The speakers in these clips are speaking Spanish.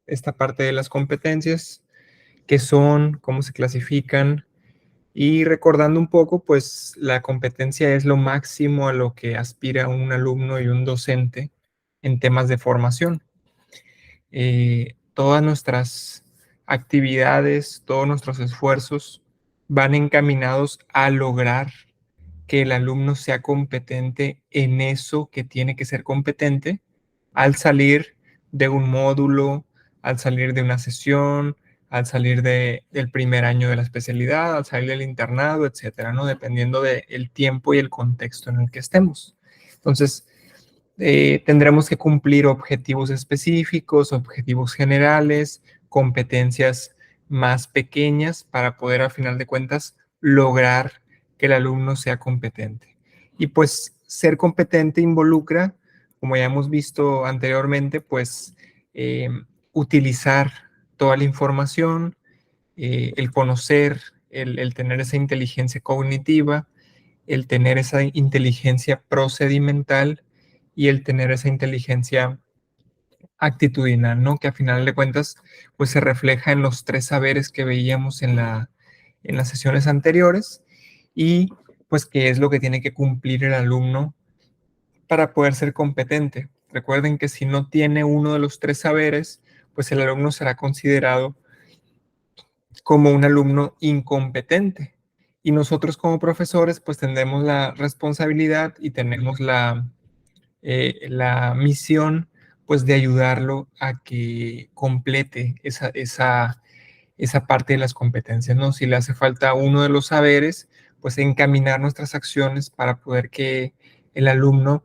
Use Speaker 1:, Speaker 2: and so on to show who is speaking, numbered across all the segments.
Speaker 1: esta parte de las competencias, qué son, cómo se clasifican, y recordando un poco, pues la competencia es lo máximo a lo que aspira un alumno y un docente en temas de formación. Todas nuestras actividades, todos nuestros esfuerzos van encaminados a lograr que el alumno sea competente en eso que tiene que ser competente al salir de un módulo, al salir de una sesión, al salir del primer año de la especialidad, al salir del internado, etcétera, ¿no? Dependiendo del tiempo y el contexto en el que estemos. Entonces, tendremos que cumplir objetivos específicos, objetivos generales, competencias más pequeñas para poder, al final de cuentas, lograr que el alumno sea competente. Y pues ser competente involucra, como ya hemos visto anteriormente, pues utilizar toda la información, el conocer, el tener esa inteligencia cognitiva, el tener esa inteligencia procedimental y el tener esa inteligencia actitudinal, ¿no? Que a final de cuentas, pues se refleja en los tres saberes que veíamos en las sesiones anteriores y pues qué es lo que tiene que cumplir el alumno para poder ser competente. Recuerden que si no tiene uno de los tres saberes, pues el alumno será considerado como un alumno incompetente. Y nosotros como profesores, pues tendremos la responsabilidad y tenemos la misión, pues de ayudarlo a que complete esa parte de las competencias, ¿no? Si le hace falta uno de los saberes, pues encaminar nuestras acciones para poder que el alumno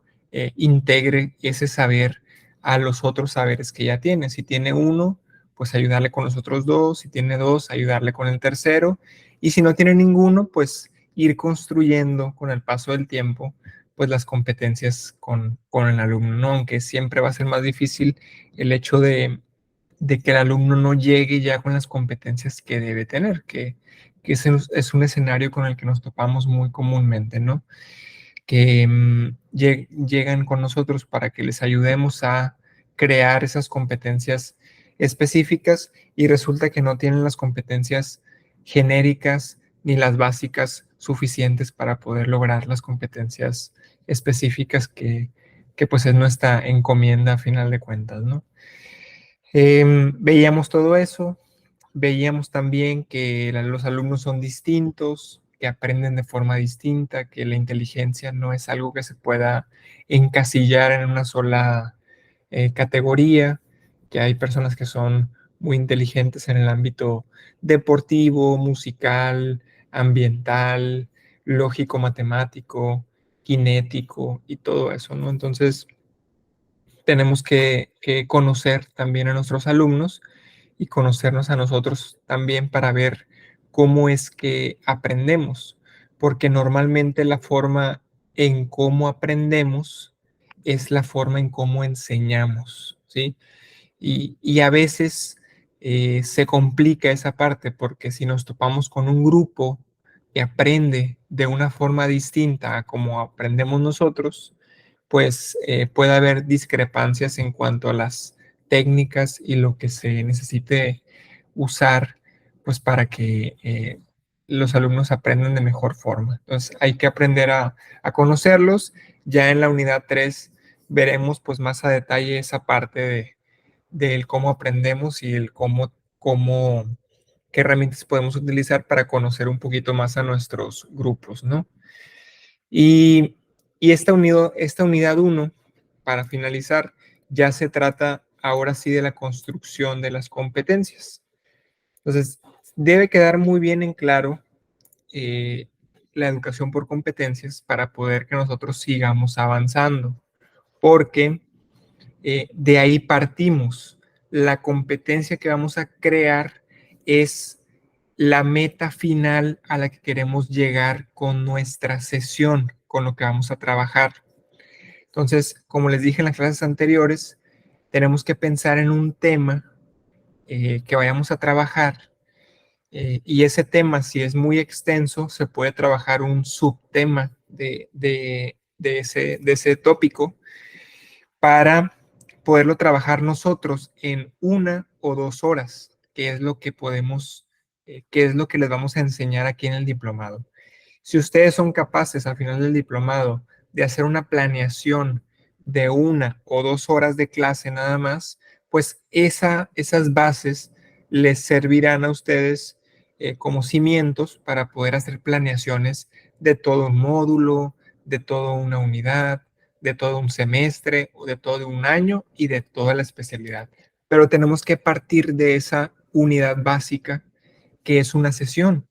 Speaker 1: integre ese saber a los otros saberes que ya tiene. Si tiene uno, pues ayudarle con los otros dos. Si tiene dos, ayudarle con el tercero. Y si no tiene ninguno, pues ir construyendo con el paso del tiempo, pues las competencias con el alumno, ¿no? Aunque siempre va a ser más difícil el hecho de que el alumno no llegue ya con las competencias que debe tener, que es un escenario con el que nos topamos muy comúnmente, ¿no? Que llegan con nosotros para que les ayudemos a crear esas competencias específicas y resulta que no tienen las competencias genéricas ni las básicas suficientes para poder lograr las competencias específicas que pues es nuestra encomienda a final de cuentas, ¿no? Veíamos todo eso, veíamos también que los alumnos son distintos, que aprenden de forma distinta, que la inteligencia no es algo que se pueda encasillar en una sola categoría, que hay personas que son muy inteligentes en el ámbito deportivo, musical, ambiental, lógico, matemático, kinético y todo eso, ¿no? Entonces, tenemos que conocer también a nuestros alumnos y conocernos a nosotros también para ver cómo es que aprendemos, porque normalmente la forma en cómo aprendemos es la forma en cómo enseñamos, ¿sí? Y a veces se complica esa parte porque si nos topamos con un grupo que aprende de una forma distinta a como aprendemos nosotros, pues puede haber discrepancias en cuanto a las técnicas y lo que se necesite usar, pues para que los alumnos aprendan de mejor forma. Entonces hay que aprender a conocerlos. Ya en la unidad 3 veremos pues más a detalle esa parte del cómo aprendemos y el qué herramientas podemos utilizar para conocer un poquito más a nuestros grupos, ¿no? Y, y esta unidad 1, para finalizar, ya se trata ahora sí de la construcción de las competencias. Entonces, debe quedar muy bien en claro eh, la educación por competencias para poder que nosotros sigamos avanzando, porque de ahí partimos. La competencia que vamos a crear es la meta final a la que queremos llegar con nuestra sesión, con lo que vamos a trabajar. Entonces, como les dije en las clases anteriores, tenemos que pensar en un tema que vayamos a trabajar y ese tema, si es muy extenso, se puede trabajar un subtema de ese tópico para poderlo trabajar nosotros en 1 o 2 horas, que es lo que podemos, que es lo que les vamos a enseñar aquí en el diplomado. Si ustedes son capaces al final del diplomado de hacer una planeación de 1 o 2 horas de clase nada más, pues esas bases les servirán a ustedes como cimientos para poder hacer planeaciones de todo un módulo, de toda una unidad, de todo un semestre o de todo un año y de toda la especialidad. Pero tenemos que partir de esa unidad básica que es una sesión,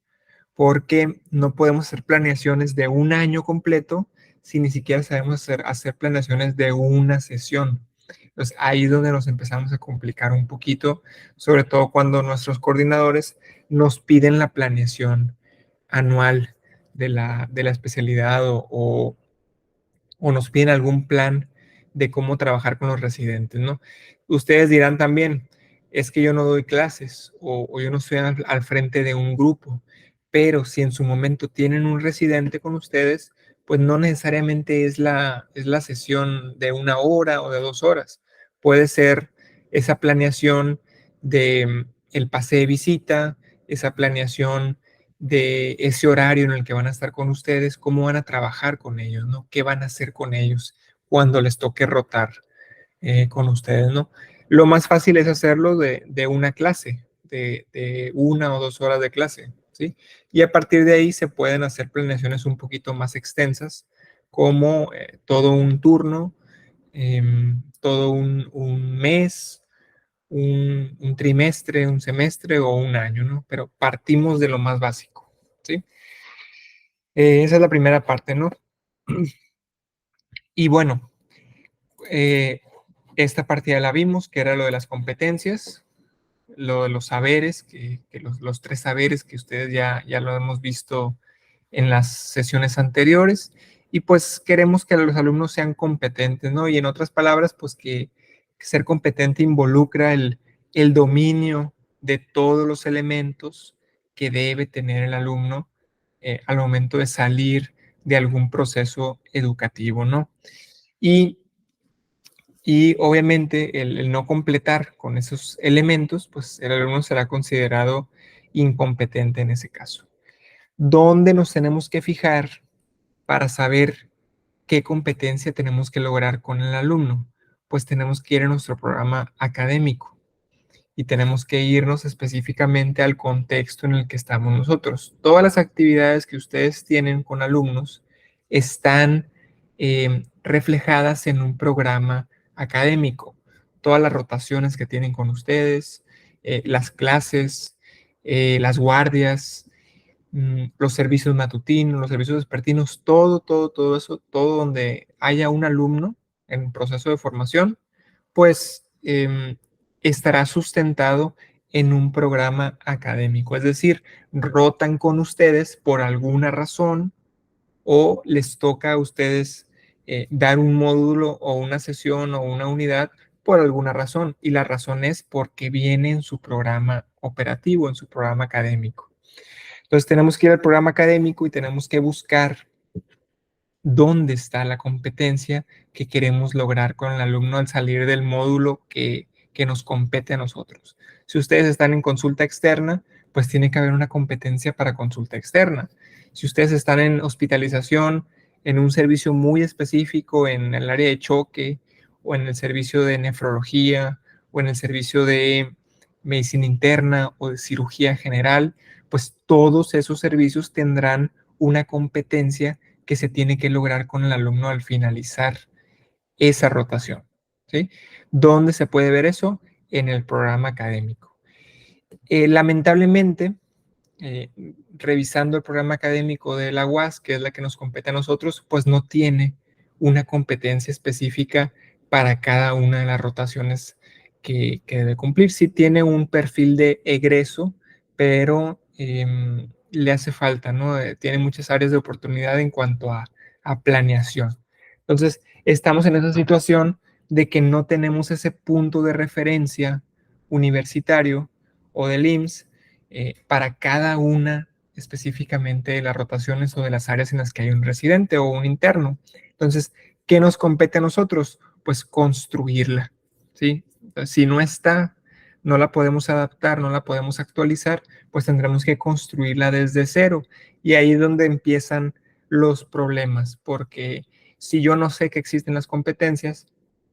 Speaker 1: porque no podemos hacer planeaciones de un año completo si ni siquiera sabemos hacer planeaciones de una sesión. Entonces ahí es donde nos empezamos a complicar un poquito, sobre todo cuando nuestros coordinadores nos piden la planeación anual de la especialidad o nos piden algún plan de cómo trabajar con los residentes, ¿no? Ustedes dirán también, es que yo no doy clases o yo no estoy al frente de un grupo, pero si en su momento tienen un residente con ustedes, pues no necesariamente es la sesión de 1 hora o de 2 horas. Puede ser esa planeación de el pase de visita, esa planeación de ese horario en el que van a estar con ustedes, cómo van a trabajar con ellos, ¿no? ¿Qué van a hacer con ellos cuando les toque rotar con ustedes, ¿no? Lo más fácil es hacerlo de una clase, de 1 o 2 horas de clase, ¿sí? Y a partir de ahí se pueden hacer planeaciones un poquito más extensas, como todo un turno, todo un mes, un trimestre, un semestre o un año, ¿no? Pero partimos de lo más básico, ¿sí? Esa es la primera parte, ¿no? Y bueno, eh, esta parte ya la vimos, que era lo de las competencias, lo de los saberes, que los 3 saberes que ustedes ya lo hemos visto en las sesiones anteriores. Y pues queremos que los alumnos sean competentes, ¿no? Y en otras palabras, pues que ser competente involucra el dominio de todos los elementos que debe tener el alumno al momento de salir de algún proceso educativo, ¿no? Y, y obviamente el no completar con esos elementos, pues el alumno será considerado incompetente en ese caso. ¿Dónde nos tenemos que fijar para saber qué competencia tenemos que lograr con el alumno? Pues tenemos que ir a nuestro programa académico y tenemos que irnos específicamente al contexto en el que estamos nosotros. Todas las actividades que ustedes tienen con alumnos están reflejadas en un programa académico. Todas las rotaciones que tienen con ustedes, las clases, las guardias, los servicios matutinos, los servicios vespertinos, todo eso, todo donde haya un alumno en proceso de formación, pues estará sustentado en un programa académico. Es decir, rotan con ustedes por alguna razón o les toca a ustedes dar un módulo o una sesión o una unidad por alguna razón. Y la razón es porque viene en su programa operativo, en su programa académico. Entonces tenemos que ir al programa académico y tenemos que buscar dónde está la competencia que queremos lograr con el alumno al salir del módulo que nos compete a nosotros. Si ustedes están en consulta externa, pues tiene que haber una competencia para consulta externa. Si ustedes están en hospitalización, en un servicio muy específico, en el área de choque, o en el servicio de nefrología, o en el servicio de medicina interna o de cirugía general, pues todos esos servicios tendrán una competencia que se tiene que lograr con el alumno al finalizar esa rotación, ¿sí? ¿Dónde se puede ver eso? En el programa académico. Lamentablemente, eh, revisando el programa académico de la UAS, que es la que nos compete a nosotros, pues no tiene una competencia específica para cada una de las rotaciones que debe cumplir. Sí tiene un perfil de egreso, pero le hace falta, ¿no? Tiene muchas áreas de oportunidad en cuanto a planeación. Entonces, estamos en esa situación de que no tenemos ese punto de referencia universitario o del IMSS para cada una específicamente de las rotaciones o de las áreas en las que hay un residente o un interno. Entonces, ¿qué nos compete a nosotros? Pues construirla. ¿sí? Entonces, si no está, no la podemos adaptar, no la podemos actualizar, pues tendremos que construirla desde cero. Y ahí es donde empiezan los problemas, porque si yo no sé que existen las competencias,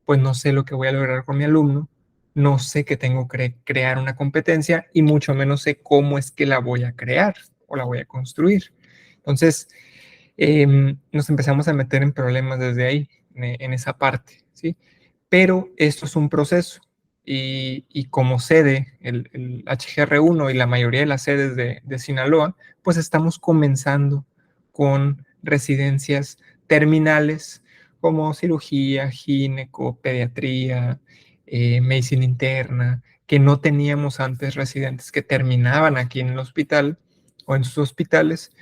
Speaker 1: pues no sé lo que voy a lograr con mi alumno, no sé que tengo que crear una competencia y mucho menos sé cómo es que la voy a crear o la voy a construir. Entonces, nos empezamos a meter en problemas desde ahí, en esa parte, ¿sí? Pero esto es un proceso y como sede, el HGR1 y la mayoría de las sedes de Sinaloa, pues estamos comenzando con residencias terminales como cirugía, gineco, pediatría, medicina interna, que no teníamos antes residentes que terminaban aquí en el hospital o en sus hospitales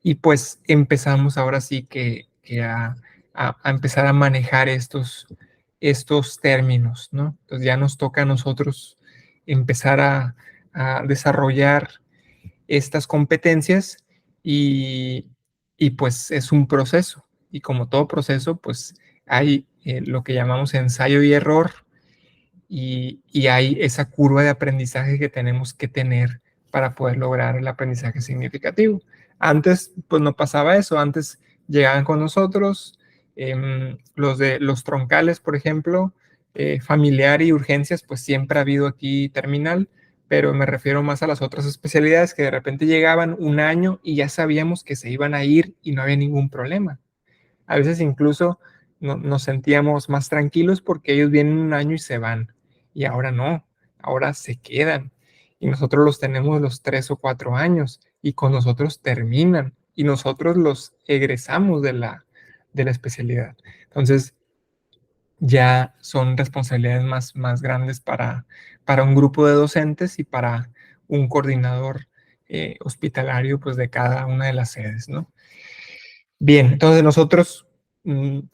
Speaker 1: y pues empezamos ahora sí que a empezar a manejar estos términos, ¿no? Entonces ya nos toca a nosotros empezar a desarrollar estas competencias y, y pues es un proceso. Y como todo proceso, pues hay lo que llamamos ensayo y error y hay esa curva de aprendizaje que tenemos que tener para poder lograr el aprendizaje significativo. Antes, pues no pasaba eso. Antes llegaban con nosotros los de los troncales, por ejemplo, familiar y urgencias, pues siempre ha habido aquí terminal, pero me refiero más a las otras especialidades que de repente llegaban un año y ya sabíamos que se iban a ir y no había ningún problema. A veces incluso nos sentíamos más tranquilos porque ellos vienen un año y se van. Y ahora no, ahora se quedan. Y nosotros los tenemos los 3 o 4 años y con nosotros terminan y nosotros los egresamos de la especialidad. Entonces ya son responsabilidades más grandes para un grupo de docentes y para un coordinador hospitalario pues de cada una de las sedes, ¿no? Bien, entonces nosotros,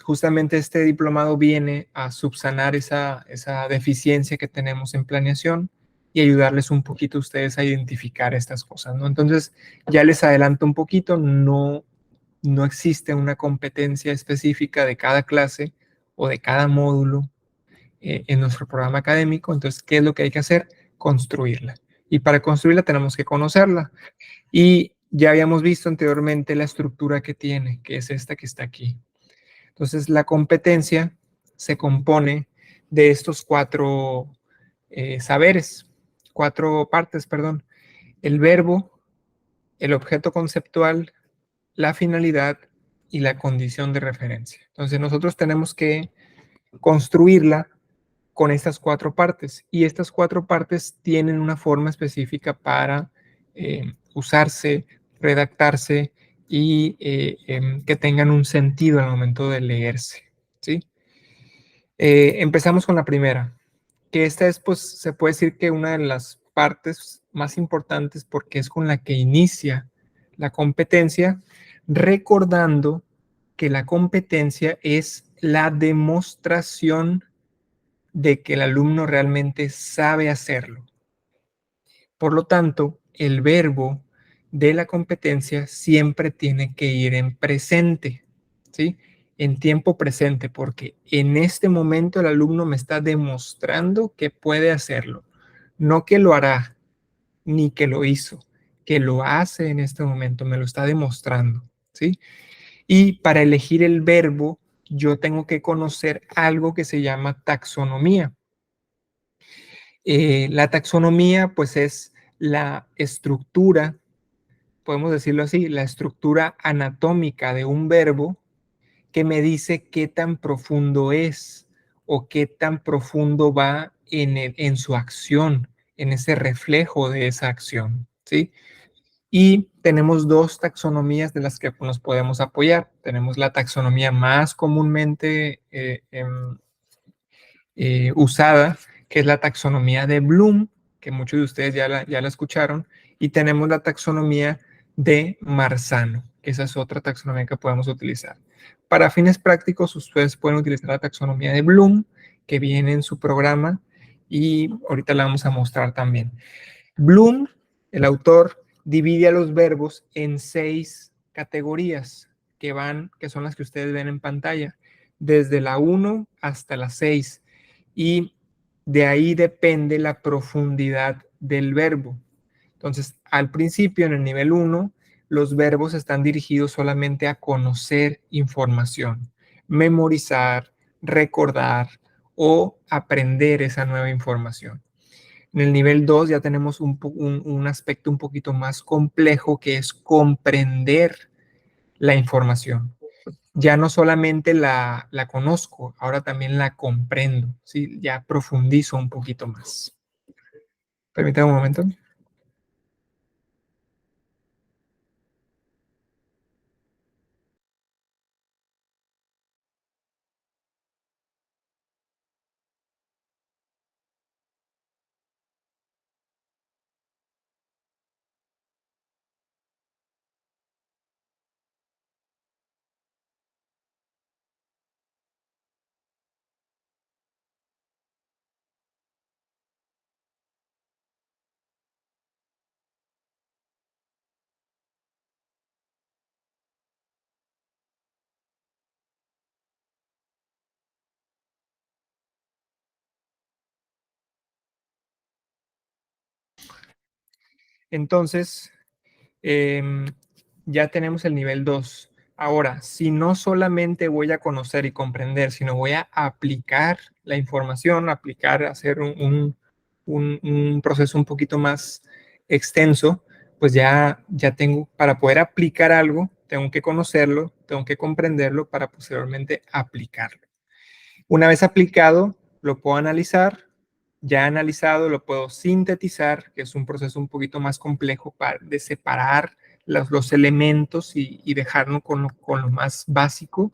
Speaker 1: justamente este diplomado viene a subsanar esa deficiencia que tenemos en planeación y ayudarles un poquito a ustedes a identificar estas cosas, ¿no? Entonces, ya les adelanto un poquito, no existe una competencia específica de cada clase o de cada módulo en nuestro programa académico. Entonces, ¿qué es lo que hay que hacer? Construirla. Y para construirla tenemos que conocerla. Y ya habíamos visto anteriormente la estructura que tiene, que es esta que está aquí. Entonces, la competencia se compone de estos cuatro saberes, cuatro partes, perdón. El verbo, el objeto conceptual, la finalidad y la condición de referencia. Entonces, nosotros tenemos que construirla con estas cuatro partes y estas cuatro partes tienen una forma específica para usarse, redactarse y que tengan un sentido al momento de leerse, ¿sí? Empezamos con la primera, que esta es, pues, se puede decir que una de las partes más importantes porque es con la que inicia la competencia, recordando que la competencia es la demostración de que el alumno realmente sabe hacerlo. Por lo tanto, el verbo de la competencia siempre tiene que ir en presente, ¿sí? En tiempo presente, porque en este momento el alumno me está demostrando que puede hacerlo, no que lo hará, ni que lo hizo, que lo hace en este momento, me lo está demostrando, ¿sí? Y para elegir el verbo, yo tengo que conocer algo que se llama taxonomía. La taxonomía, pues, es la estructura, podemos decirlo así, la estructura anatómica de un verbo que me dice qué tan profundo es o qué tan profundo va en su acción, en ese reflejo de esa acción, ¿sí? Y tenemos dos taxonomías de las que nos podemos apoyar. Tenemos la taxonomía más comúnmente usada, que es la taxonomía de Bloom, que muchos de ustedes ya la escucharon, y tenemos la taxonomía de Marzano, que esa es otra taxonomía que podemos utilizar. Para fines prácticos, ustedes pueden utilizar la taxonomía de Bloom, que viene en su programa, y ahorita la vamos a mostrar también. Bloom, el autor, divide a los verbos en 6 categorías que son las que ustedes ven en pantalla, desde la 1 hasta la 6. Y De ahí depende la profundidad del verbo. Entonces, al principio, en el nivel 1, los verbos están dirigidos solamente a conocer información, memorizar, recordar o aprender esa nueva información. En el nivel 2 ya tenemos un aspecto un poquito más complejo, que es comprender la información. Ya no solamente la conozco, ahora también la comprendo, ¿sí? Ya profundizo un poquito más. Permítame un momento. Entonces, eh, ya tenemos el nivel 2. Ahora, si no solamente voy a conocer y comprender, sino voy a aplicar la información, aplicar, hacer un proceso un poquito más extenso, pues ya tengo, para poder aplicar algo, tengo que conocerlo, tengo que comprenderlo para posteriormente aplicarlo. Una vez aplicado, lo puedo analizar. Ya analizado, lo puedo sintetizar, que es un proceso un poquito más complejo de separar los elementos y dejarlo con lo más básico.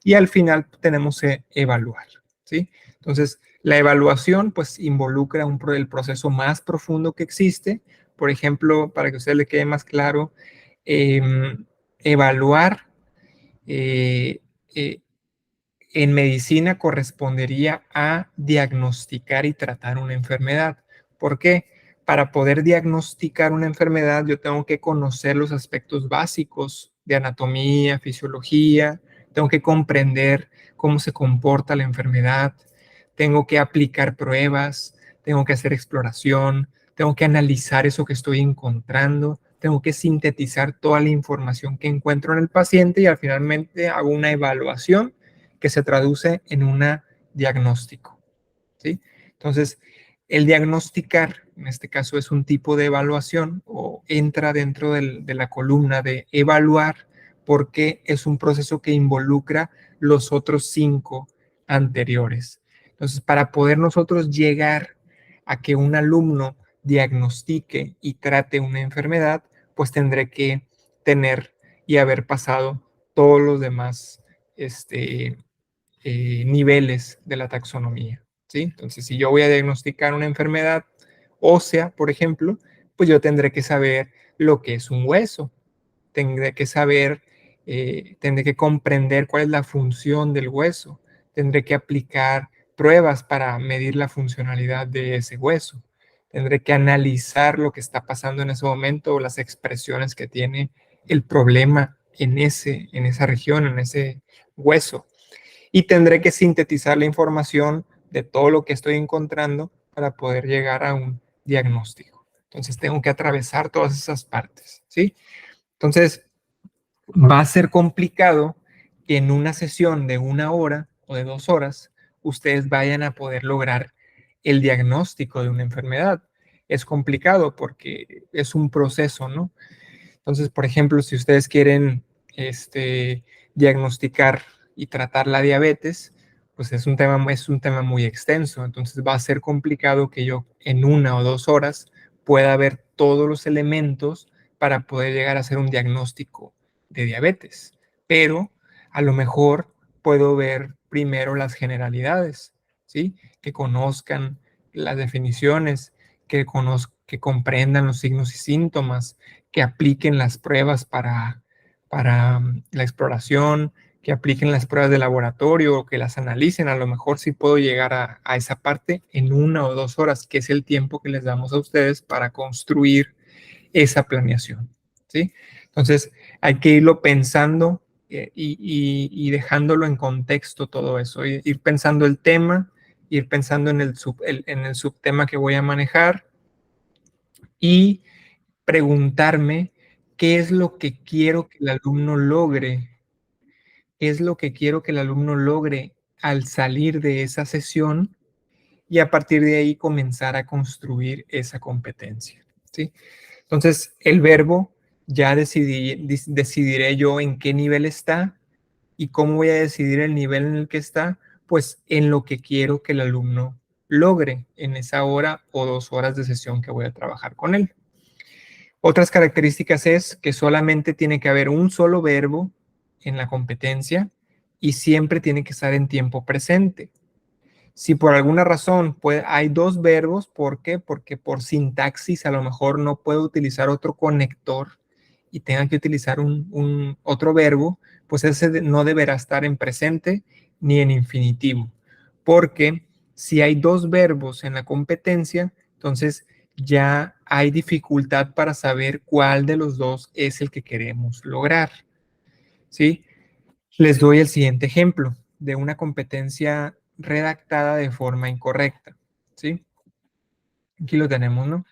Speaker 1: Y al final tenemos que evaluar, ¿sí? Entonces, la evaluación pues involucra el proceso más profundo que existe. Por ejemplo, para que a usted le quede más claro, eh, evaluar eh, eh, en medicina correspondería a diagnosticar y tratar una enfermedad. ¿Por qué? Para poder diagnosticar una enfermedad, yo tengo que conocer los aspectos básicos de anatomía, fisiología, tengo que comprender cómo se comporta la enfermedad, tengo que aplicar pruebas, tengo que hacer exploración, tengo que analizar eso que estoy encontrando, tengo que sintetizar toda la información que encuentro en el paciente y al finalmente hago una evaluación que se traduce en un diagnóstico, ¿sí? Entonces, el diagnosticar, en este caso, es un tipo de evaluación o entra dentro de la columna de evaluar porque es un proceso que involucra los otros 5 anteriores. Entonces, para poder nosotros llegar a que un alumno diagnostique y trate una enfermedad, pues tendré que tener y haber pasado todos los demás niveles de la taxonomía, ¿sí? Entonces, si yo voy a diagnosticar una enfermedad ósea, por ejemplo, pues yo tendré que saber lo que es un hueso, tendré que saber, tendré que comprender cuál es la función del hueso, tendré que aplicar pruebas para medir la funcionalidad de ese hueso, tendré que analizar lo que está pasando en ese momento o las expresiones que tiene el problema en esa región, en ese hueso, y tendré que sintetizar la información de todo lo que estoy encontrando para poder llegar a un diagnóstico. Entonces tengo que atravesar todas esas partes, ¿sí? Entonces va a ser complicado que en una sesión de 1 hora o de 2 horas ustedes vayan a poder lograr el diagnóstico de una enfermedad. Es complicado porque es un proceso, ¿no? Entonces, por ejemplo, si ustedes quieren diagnosticar y tratar la diabetes, pues es un tema muy extenso. Entonces va a ser complicado que yo en 1 o 2 horas pueda ver todos los elementos para poder llegar a hacer un diagnóstico de diabetes. Pero a lo mejor puedo ver primero las generalidades, ¿sí? Que conozcan las definiciones, que comprendan los signos y síntomas, que apliquen las pruebas para la exploración, que apliquen las pruebas de laboratorio o que las analicen. A lo mejor sí puedo llegar a esa parte en 1 o 2 horas, que es el tiempo que les damos a ustedes para construir esa planeación, ¿sí? Entonces, hay que irlo pensando y dejándolo en contexto todo eso, ir pensando el tema ir pensando en el subtema que voy a manejar y preguntarme qué es lo que quiero que el alumno logre, qué es lo que quiero que el alumno logre al salir de esa sesión y a partir de ahí comenzar a construir esa competencia, ¿sí? Entonces, el verbo ya decidiré yo en qué nivel está y cómo voy a decidir el nivel en el que está, pues en lo que quiero que el alumno logre en esa hora o 2 horas de sesión que voy a trabajar con él. Otras características es que solamente tiene que haber un solo verbo en la competencia y siempre tiene que estar en tiempo presente. Si por alguna razón hay dos verbos, ¿por qué? Porque por sintaxis a lo mejor no puedo utilizar otro conector y tenga que utilizar otro verbo, pues ese no deberá estar en presente ni en infinitivo. Porque si hay dos verbos en la competencia, entonces ya hay dificultad para saber cuál de los dos es el que queremos lograr, ¿sí? Les doy el siguiente ejemplo de una competencia redactada de forma incorrecta, ¿sí? Aquí lo tenemos, ¿no?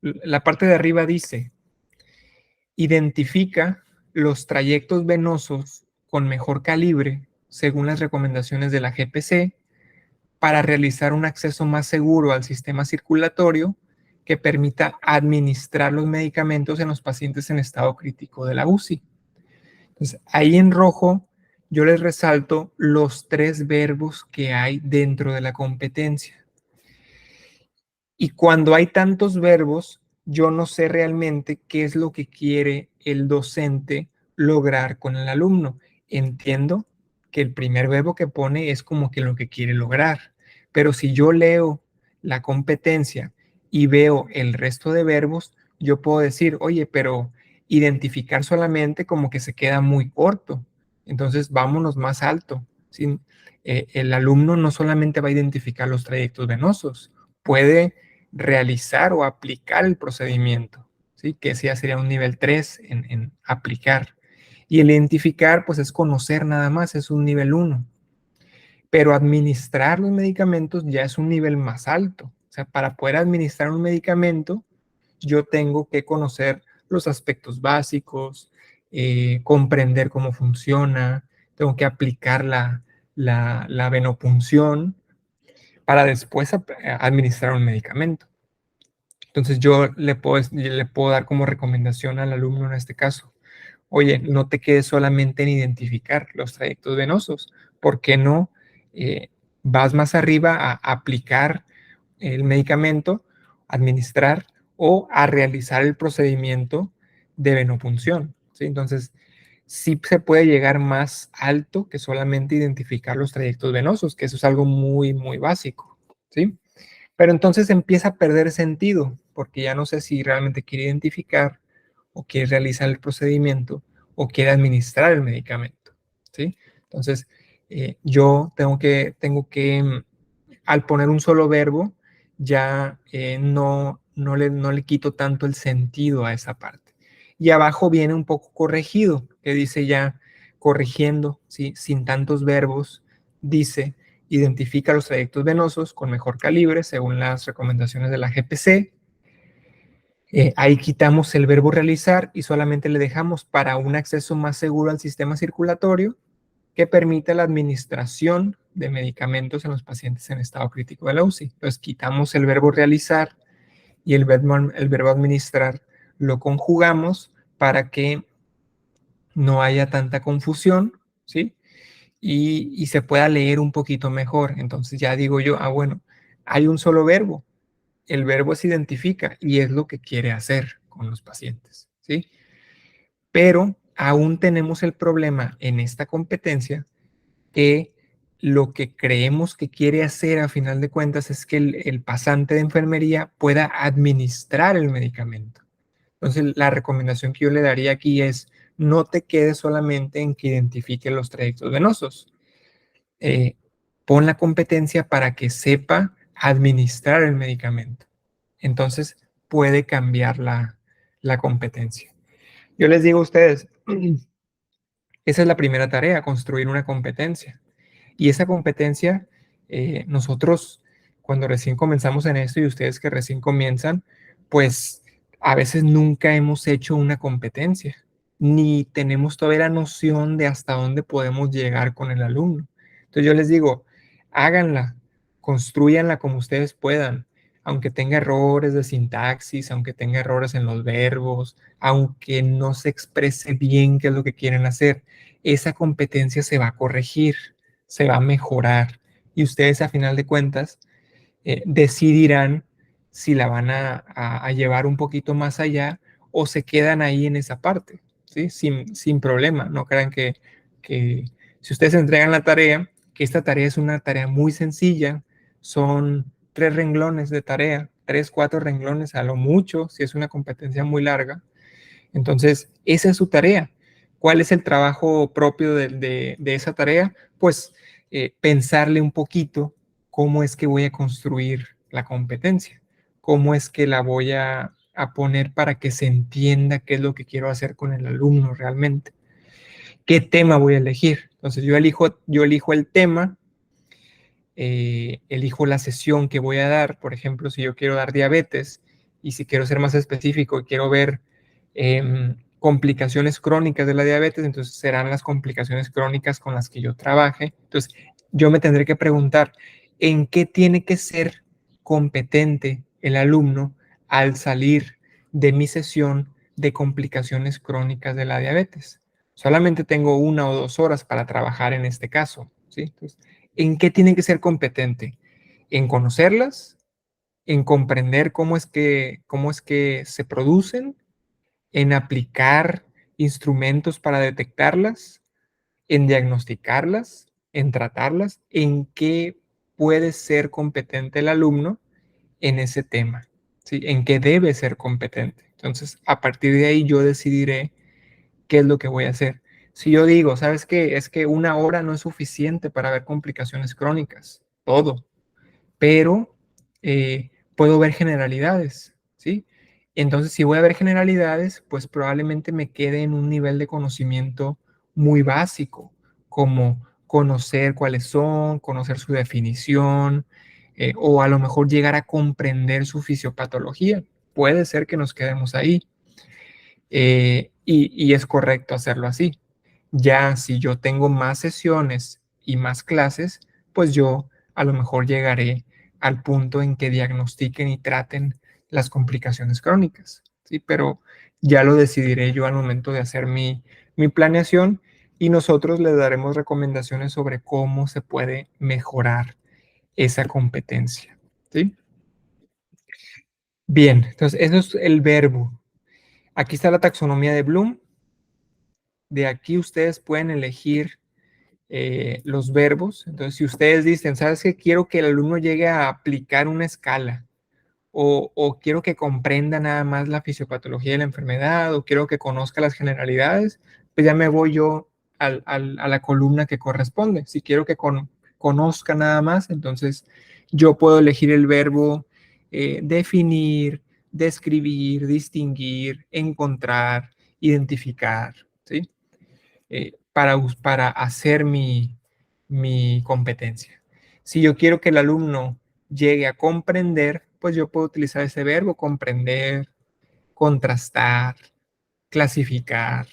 Speaker 1: La parte de arriba dice, identifica los trayectos venosos con mejor calibre según las recomendaciones de la GPC para realizar un acceso más seguro al sistema circulatorio que permita administrar los medicamentos en los pacientes en estado crítico de la UCI. Entonces, ahí en rojo yo les resalto los 3 verbos que hay dentro de la competencia. Y cuando hay tantos verbos, yo no sé realmente qué es lo que quiere el docente lograr con el alumno. Entiendo que el primer verbo que pone es como que lo que quiere lograr, pero si yo leo la competencia y veo el resto de verbos, yo puedo decir, oye, pero identificar solamente como que se queda muy corto. Entonces, vámonos más alto. ¿Sí? El alumno no solamente va a identificar los trayectos venosos, puede realizar o aplicar el procedimiento, ¿sí? Que ese ya sería un nivel 3 en aplicar. Y el identificar, pues es conocer nada más, es un nivel 1. Pero administrar los medicamentos ya es un nivel más alto. O sea, para poder administrar un medicamento, yo tengo que conocer los aspectos básicos, comprender cómo funciona, tengo que aplicar la venopunción para después administrar un medicamento. Entonces yo le puedo dar como recomendación al alumno en este caso, oye, no te quedes solamente en identificar los trayectos venosos, ¿por qué no vas más arriba a aplicar el medicamento, administrar o a realizar el procedimiento de venopunción? ¿Sí? Entonces, sí se puede llegar más alto que solamente identificar los trayectos venosos, que eso es algo muy, muy básico, ¿sí? Pero entonces empieza a perder sentido, porque ya no sé si realmente quiere identificar o quiere realizar el procedimiento o quiere administrar el medicamento, ¿sí? Entonces, yo al poner un solo verbo, ya no le quito tanto el sentido a esa parte. Y abajo viene un poco corregido, que dice ya corrigiendo, ¿sí? Sin tantos verbos, dice identifica los trayectos venosos con mejor calibre según las recomendaciones de la GPC. Ahí quitamos el verbo realizar y solamente le dejamos para un acceso más seguro al sistema circulatorio que permita la administración de medicamentos en los pacientes en estado crítico de la UCI. Entonces quitamos el verbo realizar y el verbo administrar lo conjugamos para que no haya tanta confusión, ¿sí? Y se pueda leer un poquito mejor. Entonces ya digo yo, bueno, hay un solo verbo. El verbo se identifica y es lo que quiere hacer con los pacientes, ¿sí? Pero aún tenemos el problema en esta competencia que lo que creemos que quiere hacer a final de cuentas es que el pasante de enfermería pueda administrar el medicamento. Entonces, la recomendación que yo le daría aquí es no te quedes solamente en que identifique los trayectos venosos. Pon la competencia para que sepa administrar el medicamento. Entonces, puede cambiar la competencia. Yo les digo a ustedes, esa es la primera tarea, construir una competencia. Y esa competencia, nosotros cuando recién comenzamos en esto y ustedes que recién comienzan, pues a veces nunca hemos hecho una competencia, ni tenemos todavía la noción de hasta dónde podemos llegar con el alumno. Entonces yo les digo, háganla, construyanla como ustedes puedan, aunque tenga errores de sintaxis, aunque tenga errores en los verbos, aunque no se exprese bien qué es lo que quieren hacer, esa competencia se va a corregir, se va a mejorar y ustedes a final de cuentas decidirán si la van a llevar un poquito más allá o se quedan ahí en esa parte, ¿sí? Sin problema. No crean que si ustedes entregan la tarea, que esta tarea es una tarea muy sencilla, son 3 renglones de tarea, 3, 4 renglones a lo mucho, si es una competencia muy larga. Entonces, esa es su tarea. ¿Cuál es el trabajo propio de esa tarea? Pues pensarle un poquito cómo es que voy a construir la competencia, cómo es que la voy a poner para que se entienda qué es lo que quiero hacer con el alumno realmente. ¿Qué tema voy a elegir? Entonces, yo elijo el tema, elijo la sesión que voy a dar. Por ejemplo, si yo quiero dar diabetes y si quiero ser más específico y quiero ver complicaciones crónicas de la diabetes, entonces serán las complicaciones crónicas con las que yo trabaje. Entonces, yo me tendré que preguntar, ¿en qué tiene que ser competente el alumno al salir de mi sesión de complicaciones crónicas de la diabetes? Solamente tengo 1 o 2 horas para trabajar en este caso, ¿sí? Entonces, ¿en qué tiene que ser competente? En conocerlas, en comprender cómo es que se producen, en aplicar instrumentos para detectarlas, en diagnosticarlas, en tratarlas, en qué puede ser competente el alumno en ese tema, ¿sí? En qué debe ser competente. Entonces, a partir de ahí yo decidiré qué es lo que voy a hacer. Si yo digo, ¿sabes qué? Es que 1 hora no es suficiente para ver complicaciones crónicas, todo, pero puedo ver generalidades, ¿sí? Entonces, si voy a ver generalidades, pues probablemente me quede en un nivel de conocimiento muy básico, como conocer cuáles son, conocer su definición, o a lo mejor llegar a comprender su fisiopatología. Puede ser que nos quedemos ahí. Y es correcto hacerlo así. Ya si yo tengo más sesiones y más clases, pues yo a lo mejor llegaré al punto en que diagnostiquen y traten las complicaciones crónicas, ¿sí? Pero ya lo decidiré yo al momento de hacer mi planeación y nosotros les daremos recomendaciones sobre cómo se puede mejorar esa competencia, ¿sí? Bien, entonces eso es el verbo. Aquí está la taxonomía de Bloom. De aquí ustedes pueden elegir los verbos. Entonces, si ustedes dicen, ¿sabes qué? Quiero que el alumno llegue a aplicar una escala o quiero que comprenda nada más la fisiopatología de la enfermedad o quiero que conozca las generalidades, pues ya me voy yo a la columna que corresponde. Si quiero que conozca nada más, entonces yo puedo elegir el verbo definir, describir, distinguir, encontrar, identificar, ¿sí? Para hacer mi competencia. Si yo quiero que el alumno llegue a comprender, pues yo puedo utilizar ese verbo, comprender, contrastar, clasificar,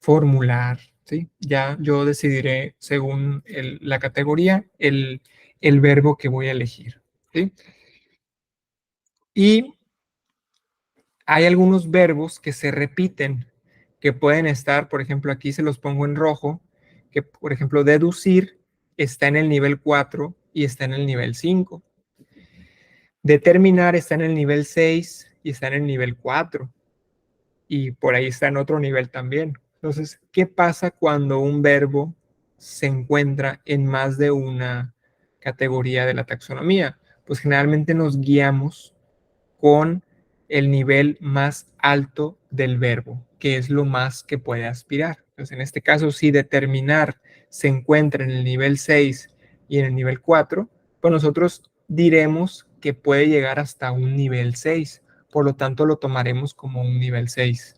Speaker 1: formular, ¿sí? Ya yo decidiré según la categoría el verbo que voy a elegir, ¿sí? Y hay algunos verbos que se repiten, que pueden estar, por ejemplo, aquí se los pongo en rojo, que por ejemplo, deducir está en el nivel 4 y está en el nivel 5. Determinar está en el nivel 6 y está en el nivel 4. Y por ahí está en otro nivel también. Entonces, ¿qué pasa cuando un verbo se encuentra en más de una categoría de la taxonomía? Pues generalmente nos guiamos con el nivel más alto del verbo, que es lo más que puede aspirar. Entonces, en este caso, si determinar se encuentra en el nivel 6 y en el nivel 4, pues nosotros diremos que puede llegar hasta un nivel 6. Por lo tanto, lo tomaremos como un nivel 6.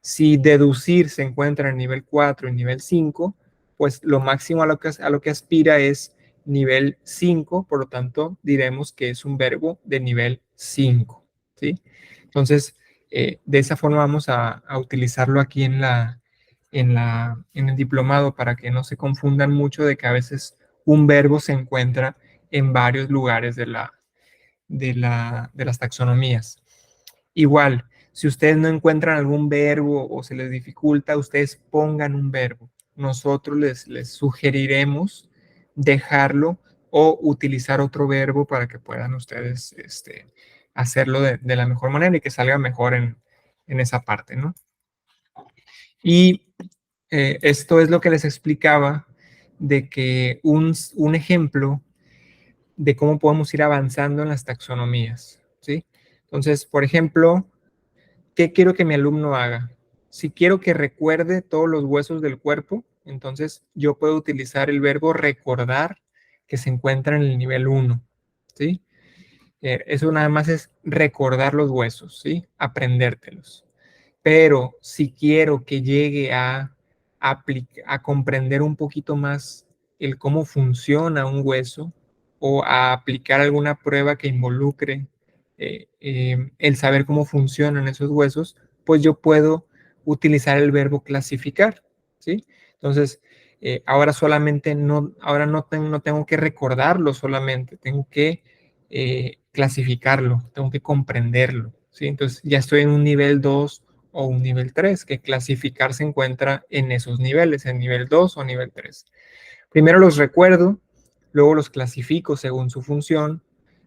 Speaker 1: Si deducir se encuentra en el nivel 4 y nivel 5, pues lo máximo a lo que aspira es nivel 5, por lo tanto diremos que es un verbo de nivel 5, ¿sí? Entonces, de esa forma vamos a utilizarlo aquí en el diplomado para que no se confundan mucho de que a veces un verbo se encuentra en varios lugares de las taxonomías. Igual, si ustedes no encuentran algún verbo o se les dificulta, ustedes pongan un verbo. Nosotros les sugeriremos dejarlo o utilizar otro verbo para que puedan ustedes hacerlo de la mejor manera y que salga mejor en esa parte, ¿no? Y esto es lo que les explicaba de que un ejemplo de cómo podemos ir avanzando en las taxonomías, ¿sí? Entonces, por ejemplo, ¿qué quiero que mi alumno haga? Si quiero que recuerde todos los huesos del cuerpo, entonces yo puedo utilizar el verbo recordar que se encuentra en el nivel 1, ¿sí? Eso nada más es recordar los huesos, ¿sí? Aprendértelos. Pero si quiero que llegue a comprender un poquito más el cómo funciona un hueso o a aplicar alguna prueba que involucre el saber cómo funcionan esos huesos, pues yo puedo utilizar el verbo clasificar, ¿sí? Entonces, ahora solamente no, ahora no tengo que recordarlo solamente, tengo que clasificarlo, tengo que comprenderlo, ¿sí? Entonces ya estoy en un nivel 2 o un nivel 3, que clasificar se encuentra en esos niveles, en nivel 2 o nivel 3. Primero los recuerdo, luego los clasifico según su función,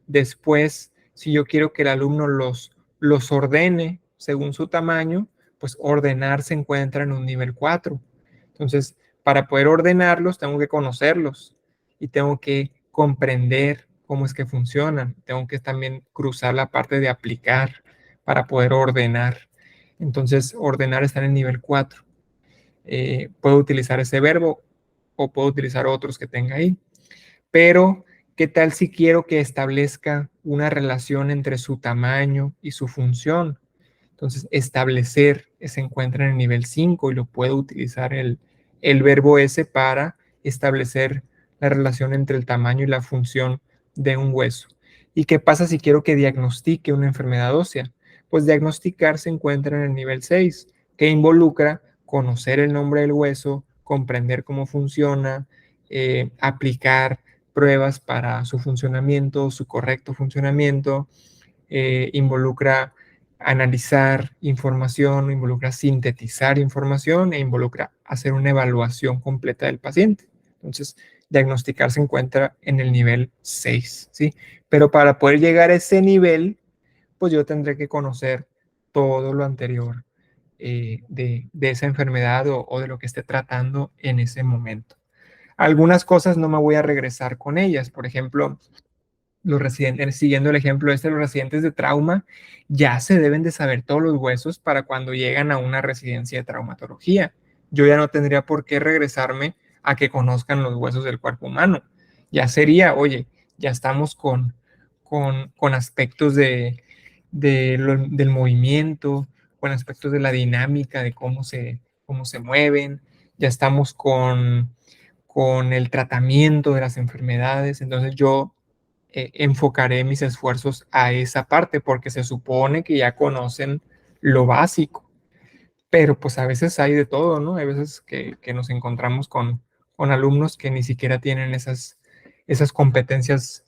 Speaker 1: después, si yo quiero que el alumno los ordene según su tamaño, pues ordenar se encuentra en un nivel 4. Entonces, para poder ordenarlos, tengo que conocerlos y tengo que comprender cómo es que funcionan. Tengo que también cruzar la parte de aplicar para poder ordenar. Entonces, ordenar está en el nivel 4. Puedo utilizar ese verbo o puedo utilizar otros que tenga ahí. Pero, ¿qué tal si quiero que establezca una relación entre su tamaño y su función? Entonces, establecer se encuentra en el nivel 5 y lo puedo utilizar el verbo ese para establecer la relación entre el tamaño y la función de un hueso. ¿Y qué pasa si quiero que diagnostique una enfermedad ósea? Pues diagnosticar se encuentra en el nivel 6, que involucra conocer el nombre del hueso, comprender cómo funciona, aplicar pruebas para su funcionamiento, su correcto funcionamiento, involucra analizar información, involucra sintetizar información e involucra hacer una evaluación completa del paciente. Entonces, diagnosticar se encuentra en el nivel 6, ¿sí? Pero para poder llegar a ese nivel, pues yo tendré que conocer todo lo anterior de esa enfermedad o de lo que esté tratando en ese momento. Algunas cosas no me voy a regresar con ellas. Por ejemplo, los residentes, siguiendo el ejemplo este, los residentes de trauma ya se deben de saber todos los huesos para cuando llegan a una residencia de traumatología. Yo ya no tendría por qué regresarme a que conozcan los huesos del cuerpo humano. Ya sería, oye, ya estamos con aspectos del movimiento, con aspectos de la dinámica, de cómo se mueven, ya estamos con el tratamiento de las enfermedades. Entonces yo enfocaré mis esfuerzos a esa parte porque se supone que ya conocen lo básico, pero pues a veces hay de todo, ¿no? Hay veces que nos encontramos con alumnos que ni siquiera tienen esas competencias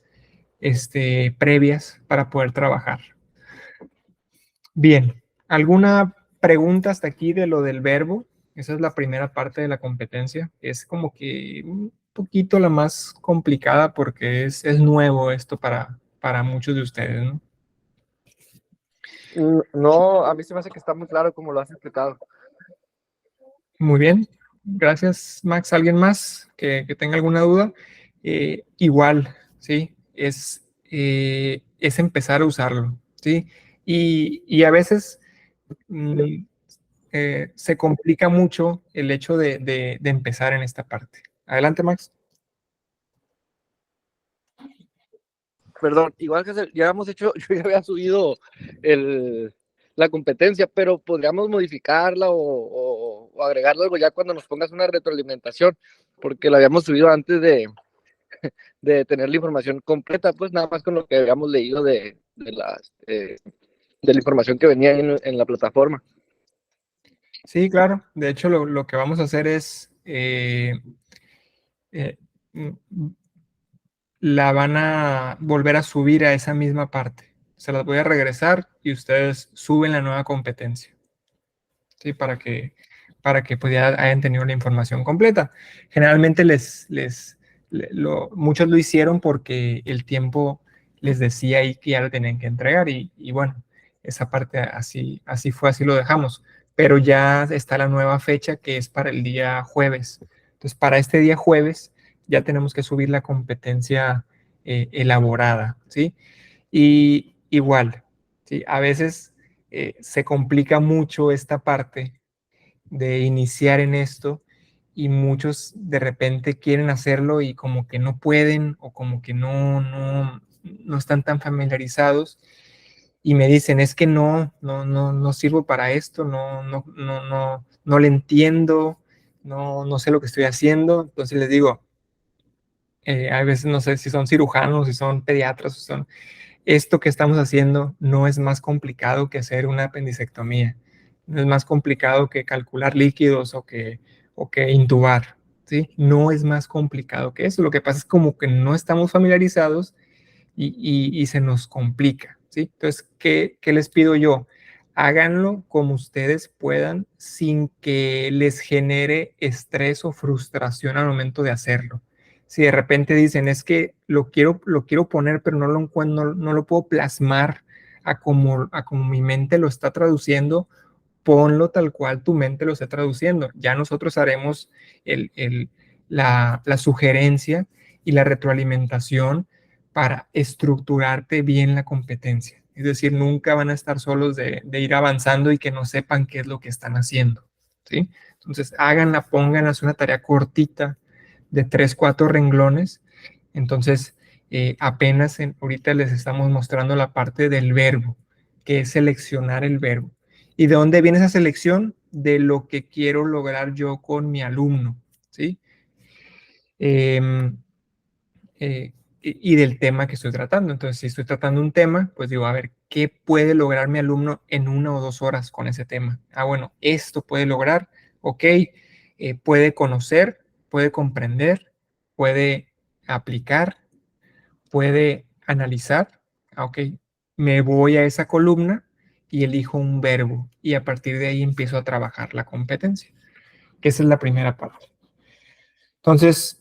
Speaker 1: previas para poder trabajar. Bien, ¿alguna pregunta hasta aquí de lo del verbo? Esa es la primera parte de la competencia. Es como que un poquito la más complicada porque es nuevo esto para muchos de ustedes, ¿no?
Speaker 2: No, a mí se me hace que está muy claro como lo has explicado.
Speaker 1: Muy bien, gracias Max. ¿Alguien más que tenga alguna duda? Igual, ¿sí? Es empezar a usarlo, ¿sí? Y a veces se complica mucho el hecho de empezar en esta parte. Adelante, Max.
Speaker 2: Perdón, igual que ya habíamos hecho, yo ya había subido la competencia, pero podríamos modificarla o agregarle algo ya cuando nos pongas una retroalimentación, porque la habíamos subido antes de tener la información completa, pues nada más con lo que habíamos leído de la información que venía en la plataforma.
Speaker 1: Sí, claro. De hecho, lo que vamos a hacer es, eh, la van a volver a subir a esa misma parte. Se las voy a regresar y ustedes suben la nueva competencia. ¿Sí? Para que pues, ya hayan tenido la información completa. Generalmente muchos lo hicieron porque el tiempo les decía ahí que ya lo tenían que entregar y bueno, esa parte así fue, así lo dejamos. Pero ya está la nueva fecha que es para el día jueves. Entonces, para este día jueves ya tenemos que subir la competencia elaborada, ¿sí? Y igual, ¿sí? A veces se complica mucho esta parte de iniciar en esto y muchos de repente quieren hacerlo y como que no pueden o como que no están tan familiarizados y me dicen, es que no sirvo para esto, no le entiendo, no sé lo que estoy haciendo. Entonces les digo, a veces no sé si son cirujanos, si son pediatras, si son esto que estamos haciendo no es más complicado que hacer una apendicectomía, no es más complicado que calcular líquidos o que intubar, ¿sí? No es más complicado que eso. Lo que pasa es como que no estamos familiarizados y se nos complica, ¿sí? Entonces, ¿qué les pido yo? Háganlo como ustedes puedan sin que les genere estrés o frustración al momento de hacerlo. Si de repente dicen, es que lo quiero poner, pero no lo encuentro, no lo puedo plasmar a como mi mente lo está traduciendo, ponlo tal cual tu mente lo está traduciendo. Ya nosotros haremos la sugerencia y la retroalimentación para estructurarte bien la competencia. Es decir, nunca van a estar solos de ir avanzando y que no sepan qué es lo que están haciendo, ¿sí? Entonces, háganla, pónganla, es una tarea cortita de 3, 4 renglones. Entonces, ahorita les estamos mostrando la parte del verbo, que es seleccionar el verbo. ¿Y de dónde viene esa selección? De lo que quiero lograr yo con mi alumno, ¿sí? Eh, y del tema que estoy tratando. Entonces, si estoy tratando un tema, pues digo, a ver, ¿qué puede lograr mi alumno en 1 o 2 horas con ese tema? Ah, bueno, esto puede lograr, ok, puede conocer, puede comprender, puede aplicar, puede analizar, ah, ok, me voy a esa columna y elijo un verbo y a partir de ahí empiezo a trabajar la competencia, que esa es la primera parte. Entonces,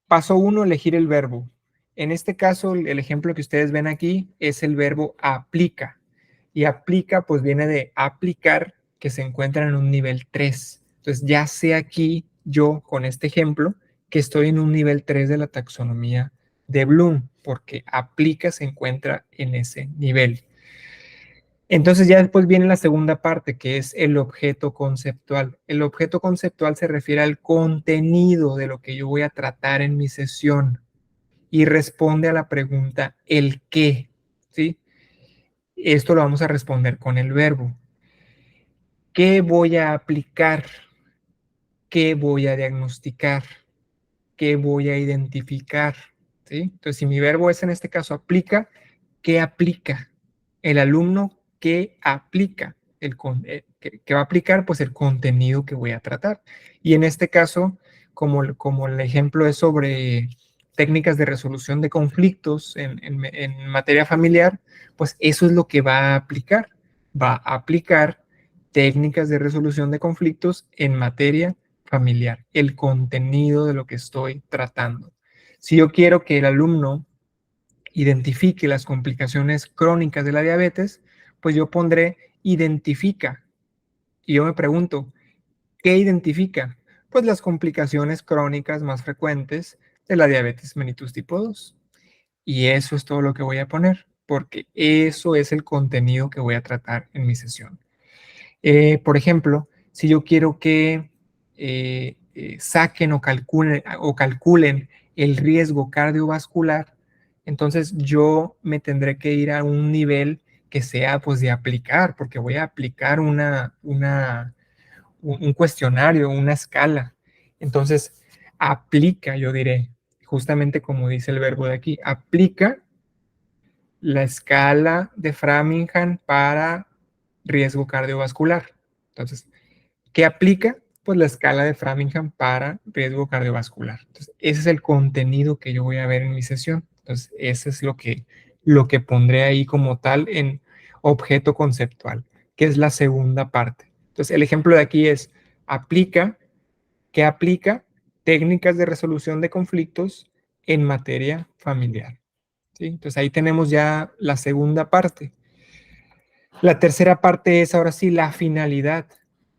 Speaker 1: paso 1, elegir el verbo. En este caso, el ejemplo que ustedes ven aquí es el verbo aplica. Y aplica, pues viene de aplicar, que se encuentra en un nivel 3. Entonces, ya sé aquí, yo con este ejemplo, que estoy en un nivel 3 de la taxonomía de Bloom, porque aplica se encuentra en ese nivel. Entonces ya después viene la segunda parte, que es el objeto conceptual. El objeto conceptual se refiere al contenido de lo que yo voy a tratar en mi sesión y responde a la pregunta el qué, ¿sí? Esto lo vamos a responder con el verbo. ¿Qué voy a aplicar? ¿Qué voy a diagnosticar? ¿Qué voy a identificar? ¿Sí? Entonces, si mi verbo es en este caso aplica, ¿qué aplica? El alumno, ¿qué aplica? ¿Qué va a aplicar? Pues el contenido que voy a tratar. Y en este caso, como el ejemplo es sobre técnicas de resolución de conflictos en materia familiar, pues eso es lo que va a aplicar. Va a aplicar técnicas de resolución de conflictos en materia familiar, el contenido de lo que estoy tratando. Si yo quiero que el alumno identifique las complicaciones crónicas de la diabetes, pues yo pondré identifica. Y yo me pregunto, ¿qué identifica? Pues las complicaciones crónicas más frecuentes de la diabetes mellitus tipo 2. Y eso es todo lo que voy a poner, porque eso es el contenido que voy a tratar en mi sesión. Por ejemplo, si yo quiero que saquen o calculen el riesgo cardiovascular, entonces yo me tendré que ir a un nivel que sea pues de aplicar, porque voy a aplicar un cuestionario, una escala. Entonces, aplica, yo diré, justamente como dice el verbo de aquí, aplica la escala de Framingham para riesgo cardiovascular. Entonces, ¿qué aplica? Pues la escala de Framingham para riesgo cardiovascular. Entonces, ese es el contenido que yo voy a ver en mi sesión. Entonces, ese es lo que pondré ahí como tal en objeto conceptual, que es la segunda parte. Entonces, el ejemplo de aquí es aplica, ¿qué aplica? Técnicas de resolución de conflictos en materia familiar. ¿Sí? Entonces, ahí tenemos ya la segunda parte. La tercera parte es ahora sí la finalidad.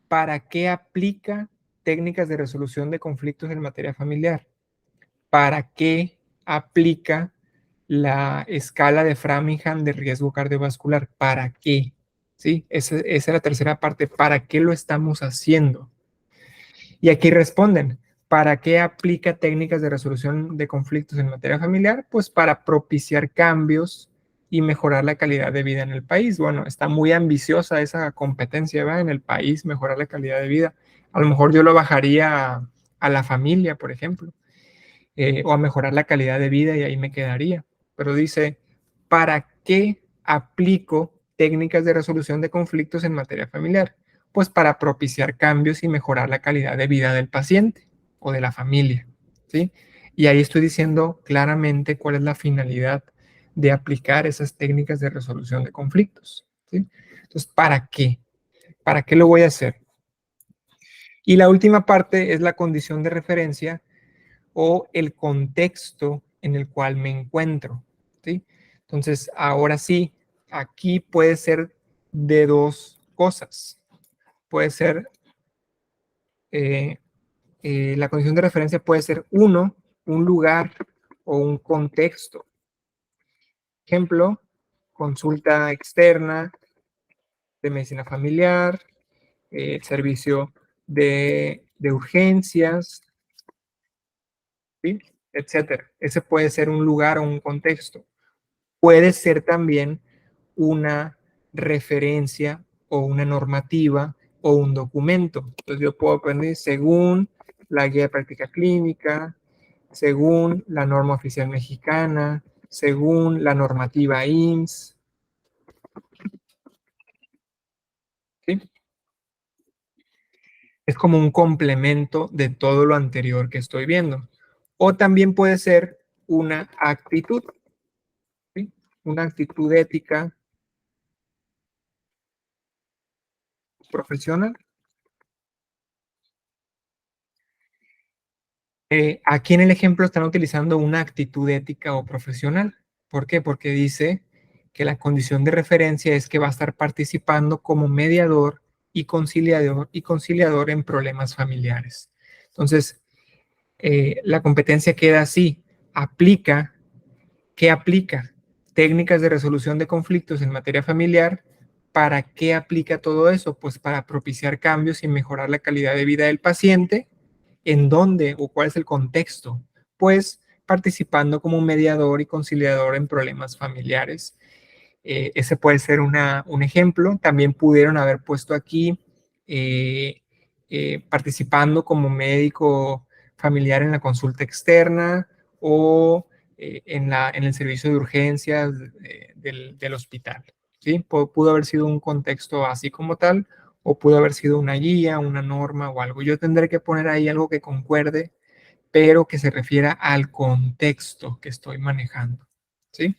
Speaker 1: ¿Para qué aplica técnicas de resolución de conflictos en materia familiar? ¿Para qué aplica la escala de Framingham de riesgo cardiovascular? ¿Para qué? ¿Sí? Esa es la tercera parte. ¿Para qué lo estamos haciendo? Y aquí responden, ¿para qué aplica técnicas de resolución de conflictos en materia familiar? Pues para propiciar cambios y mejorar la calidad de vida en el país. Bueno, está muy ambiciosa esa competencia, ¿verdad? En el país, mejorar la calidad de vida. A lo mejor yo lo bajaría a la familia, por ejemplo, o a mejorar la calidad de vida y ahí me quedaría. Pero dice, ¿para qué aplico técnicas de resolución de conflictos en materia familiar? Pues para propiciar cambios y mejorar la calidad de vida del paciente o de la familia, ¿sí? Y ahí estoy diciendo claramente cuál es la finalidad de aplicar esas técnicas de resolución de conflictos, ¿sí? Entonces, ¿para qué? ¿Para qué lo voy a hacer? Y la última parte es la condición de referencia o el contexto en el cual me encuentro, ¿sí? Entonces, ahora sí, aquí puede ser de dos cosas. Puede ser, eh, la condición de referencia puede ser uno, un lugar o un contexto. Ejemplo, consulta externa de medicina familiar, servicio de urgencias, ¿sí? Etcétera. Ese puede ser un lugar o un contexto. Puede ser también una referencia o una normativa o un documento. Entonces yo puedo aprender según la guía de práctica clínica, según la norma oficial mexicana, según la normativa IMSS, ¿sí? Es como un complemento de todo lo anterior que estoy viendo. O también puede ser una actitud, ¿sí? Una actitud ética profesional. Aquí en el ejemplo están utilizando una actitud ética o profesional. ¿Por qué? Porque dice que la condición de referencia es que va a estar participando como mediador y conciliador en problemas familiares. Entonces, la competencia queda así. Aplica, ¿qué aplica? Técnicas de resolución de conflictos en materia familiar. ¿Para qué aplica todo eso? Pues para propiciar cambios y mejorar la calidad de vida del paciente. ¿En dónde o cuál es el contexto? Pues participando como mediador y conciliador en problemas familiares. Ese puede ser un ejemplo. También pudieron haber puesto aquí participando como médico familiar en la consulta externa o en el servicio de urgencias del hospital. ¿Sí? Pudo haber sido un contexto así como tal, o pudo haber sido una guía, una norma o algo. Yo tendré que poner ahí algo que concuerde, pero que se refiera al contexto que estoy manejando. ¿Sí?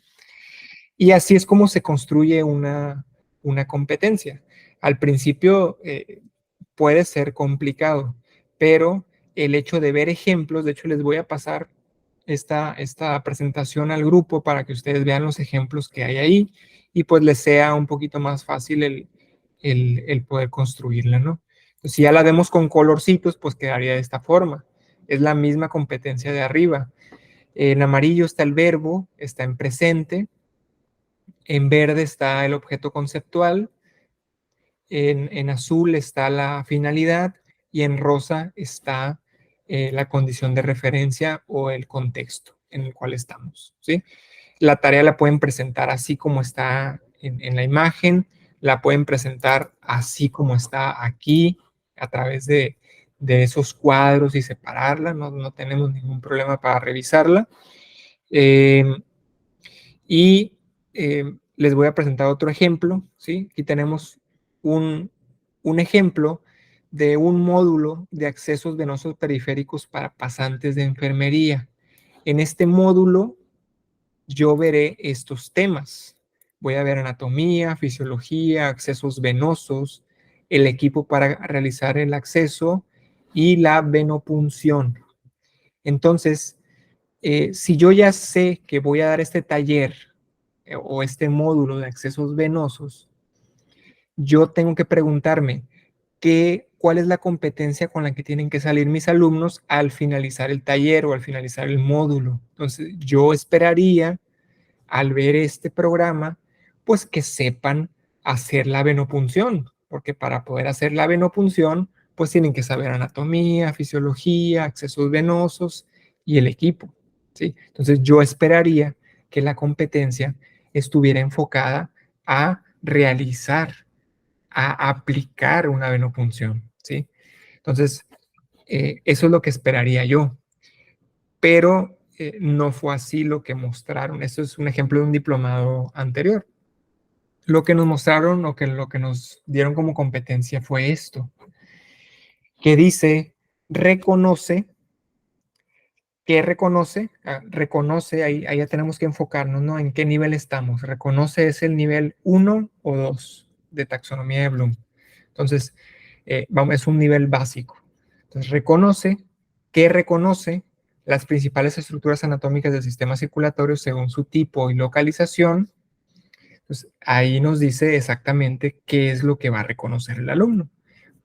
Speaker 1: Y así es como se construye una competencia. Al principio puede ser complicado, pero el hecho de ver ejemplos, de hecho les voy a pasar esta presentación al grupo para que ustedes vean los ejemplos que hay ahí y pues les sea un poquito más fácil el poder construirla, ¿no? Entonces, si ya la vemos con colorcitos, pues quedaría de esta forma. Es la misma competencia de arriba. En amarillo está el verbo, está en presente. En verde está el objeto conceptual, en azul está la finalidad y en rosa está la condición de referencia o el contexto en el cual estamos, ¿sí? La tarea la pueden presentar así como está en la imagen, la pueden presentar así como está aquí a través de esos cuadros y separarla, no tenemos ningún problema para revisarla. Y les voy a presentar otro ejemplo, ¿sí? Aquí tenemos un ejemplo de un módulo de accesos venosos periféricos para pasantes de enfermería. En este módulo yo veré estos temas. Voy a ver anatomía, fisiología, accesos venosos, el equipo para realizar el acceso y la venopunción. Entonces, si yo ya sé que voy a dar este taller o este módulo de accesos venosos, yo tengo que preguntarme cuál es la competencia con la que tienen que salir mis alumnos al finalizar el taller o al finalizar el módulo. Entonces, yo esperaría al ver este programa, pues que sepan hacer la venopunción, porque para poder hacer la venopunción, pues tienen que saber anatomía, fisiología, accesos venosos y el equipo, ¿sí? Entonces yo esperaría que la competencia estuviera enfocada a realizar, a aplicar una venopunción, ¿sí? Entonces, eso es lo que esperaría yo, pero no fue así lo que mostraron. Esto es un ejemplo de un diplomado anterior. Lo que nos mostraron o que lo que nos dieron como competencia fue esto, que dice, reconoce, ¿qué reconoce? Reconoce, ahí ya tenemos que enfocarnos, ¿no? ¿En qué nivel estamos? Reconoce es el nivel 1 o 2 de taxonomía de Bloom. Entonces, es un nivel básico. Entonces, reconoce, ¿qué reconoce? Las principales estructuras anatómicas del sistema circulatorio según su tipo y localización. Entonces, ahí nos dice exactamente qué es lo que va a reconocer el alumno.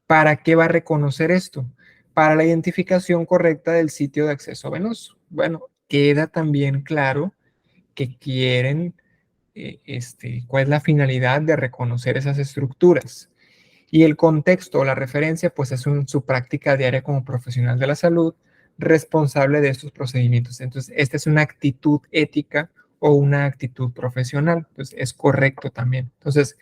Speaker 1: ¿Para qué va a reconocer esto? Para la identificación correcta del sitio de acceso venoso. Bueno, queda también claro que quieren, cuál es la finalidad de reconocer esas estructuras. Y el contexto o la referencia, pues es su práctica diaria como profesional de la salud responsable de estos procedimientos. Entonces, esta es una actitud ética o una actitud profesional. Entonces, es correcto también. Entonces,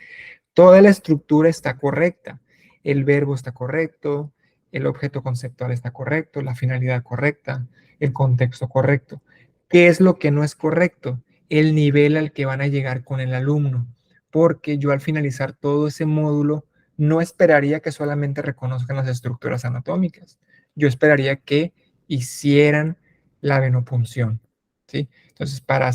Speaker 1: toda la estructura está correcta. El verbo está correcto, el objeto conceptual está correcto, la finalidad correcta, el contexto correcto. ¿Qué es lo que no es correcto? El nivel al que van a llegar con el alumno. Porque yo al finalizar todo ese módulo no esperaría que solamente reconozcan las estructuras anatómicas. Yo esperaría que hicieran la venopunción, ¿sí? Entonces, para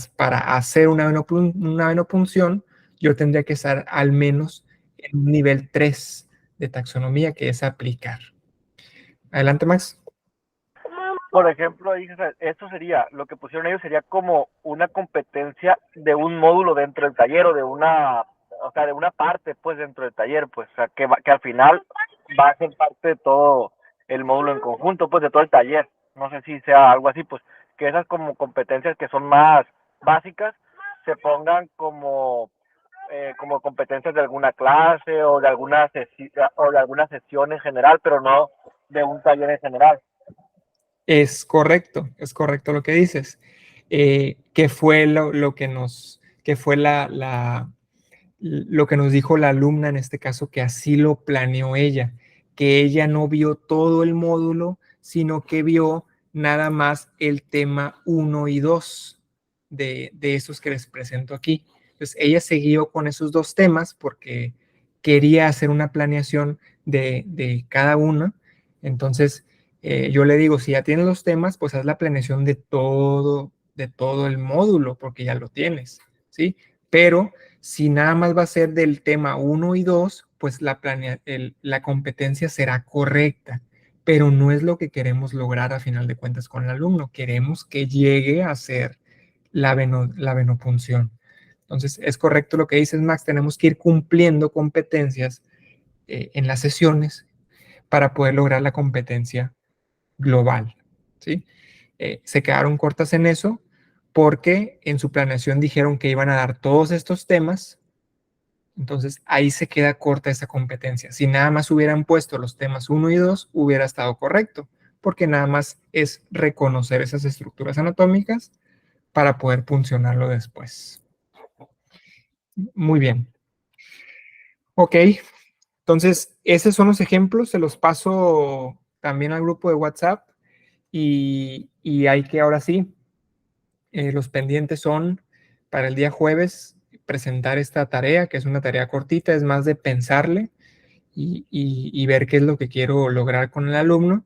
Speaker 1: hacer una venopunción, yo tendría que estar al menos en un nivel 3 de taxonomía, que es aplicar. Adelante, Max.
Speaker 2: Por ejemplo, ahí, esto sería, lo que pusieron ellos sería como una competencia de un módulo dentro del taller o de de una parte, pues, dentro del taller, pues, o sea, que al final va a ser parte de todo el módulo en conjunto, pues, de todo el taller. No sé si sea algo así, pues, que esas como competencias que son más básicas se pongan como competencias de alguna clase o de alguna sesión en general, pero no de un taller en general.
Speaker 1: Es correcto lo que dices. Que fue lo que que fue lo que nos dijo la alumna en este caso, que así lo planeó ella, que ella no vio todo el módulo, sino que vio nada más el tema 1 y 2 de esos que les presento aquí. Entonces, ella siguió con esos dos temas porque quería hacer una planeación de cada una. Entonces, yo le digo, si ya tienes los temas, pues haz la planeación de todo el módulo, porque ya lo tienes, ¿sí? Pero si nada más va a ser del tema 1 y 2, pues la competencia será correcta, pero no es lo que queremos lograr a final de cuentas con el alumno. Queremos que llegue a ser la venopunción. Entonces, es correcto lo que dices, Max, tenemos que ir cumpliendo competencias en las sesiones para poder lograr la competencia global, ¿sí? Se quedaron cortas en eso porque en su planeación dijeron que iban a dar todos estos temas, entonces ahí se queda corta esa competencia. Si nada más hubieran puesto los temas 1 y 2, hubiera estado correcto, porque nada más es reconocer esas estructuras anatómicas para poder funcionarlo después. Muy bien. Ok, entonces esos son los ejemplos, se los paso también al grupo de WhatsApp y hay que ahora sí, los pendientes son para el día jueves presentar esta tarea, que es una tarea cortita, es más de pensarle y ver qué es lo que quiero lograr con el alumno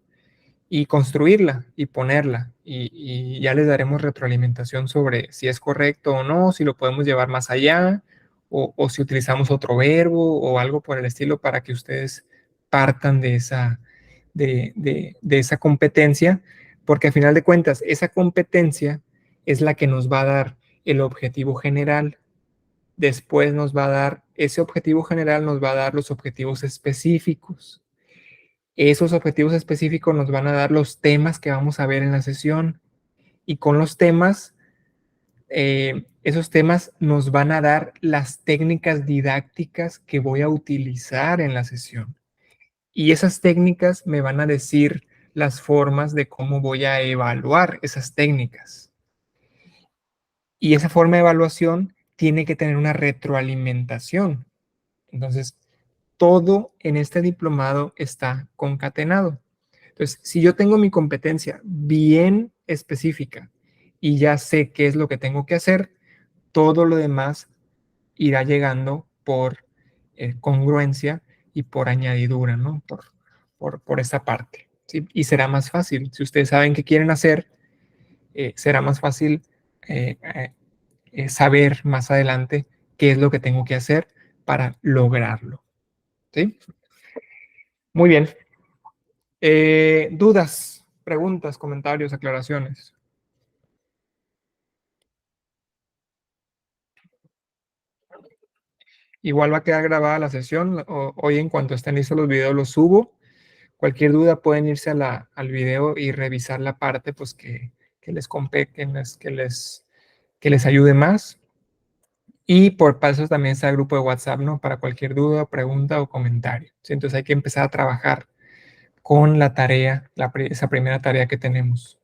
Speaker 1: y construirla y ponerla. Y ya les daremos retroalimentación sobre si es correcto o no, si lo podemos llevar más allá o si utilizamos otro verbo o algo por el estilo para que ustedes partan de esa competencia, porque al final de cuentas, esa competencia es la que nos va a dar el objetivo general. Después nos va a dar, ese objetivo general nos va a dar los objetivos específicos. Esos objetivos específicos nos van a dar los temas que vamos a ver en la sesión y con los temas, esos temas nos van a dar las técnicas didácticas que voy a utilizar en la sesión. Y esas técnicas me van a decir las formas de cómo voy a evaluar esas técnicas. Y esa forma de evaluación tiene que tener una retroalimentación. Entonces, todo en este diplomado está concatenado. Entonces, si yo tengo mi competencia bien específica y ya sé qué es lo que tengo que hacer, todo lo demás irá llegando por congruencia y por añadidura, ¿no? Por esa parte. ¿Sí? Y será más fácil. Si ustedes saben qué quieren hacer, será más fácil saber más adelante qué es lo que tengo que hacer para lograrlo. ¿Sí? Muy bien. ¿Dudas, preguntas, comentarios, aclaraciones? Igual va a quedar grabada la sesión. Hoy en cuanto estén listos los videos los subo. Cualquier duda pueden irse al video y revisar la parte pues, que les que les ayude más. Y por pasos también está el grupo de WhatsApp, ¿no? Para cualquier duda, pregunta o comentario. ¿Sí? Entonces hay que empezar a trabajar con la tarea, esa primera tarea que tenemos.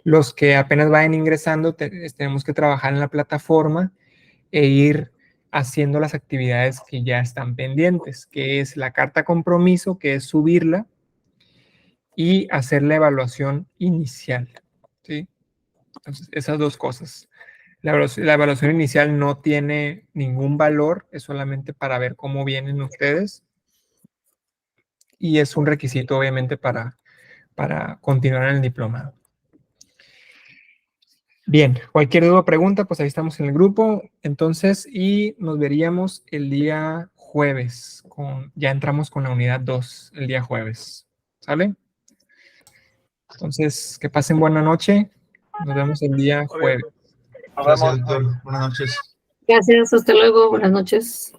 Speaker 1: Los que apenas vayan ingresando, tenemos que trabajar en la plataforma e ir haciendo las actividades que ya están pendientes, que es la carta compromiso, que es subirla, y hacer la evaluación inicial. ¿Sí? Entonces, esas dos cosas. La evaluación inicial no tiene ningún valor, es solamente para ver cómo vienen ustedes y es un requisito obviamente para continuar en el diplomado. Bien, cualquier duda o pregunta, pues ahí estamos en el grupo. Entonces, y nos veríamos el día jueves. Ya entramos con la unidad 2 el día jueves. ¿Sale? Entonces, que pasen buena noche. Nos vemos el día jueves.
Speaker 2: Nos
Speaker 3: Gracias,
Speaker 2: vemos.
Speaker 3: doctor. Buenas noches.
Speaker 4: Gracias, hasta luego, buenas noches.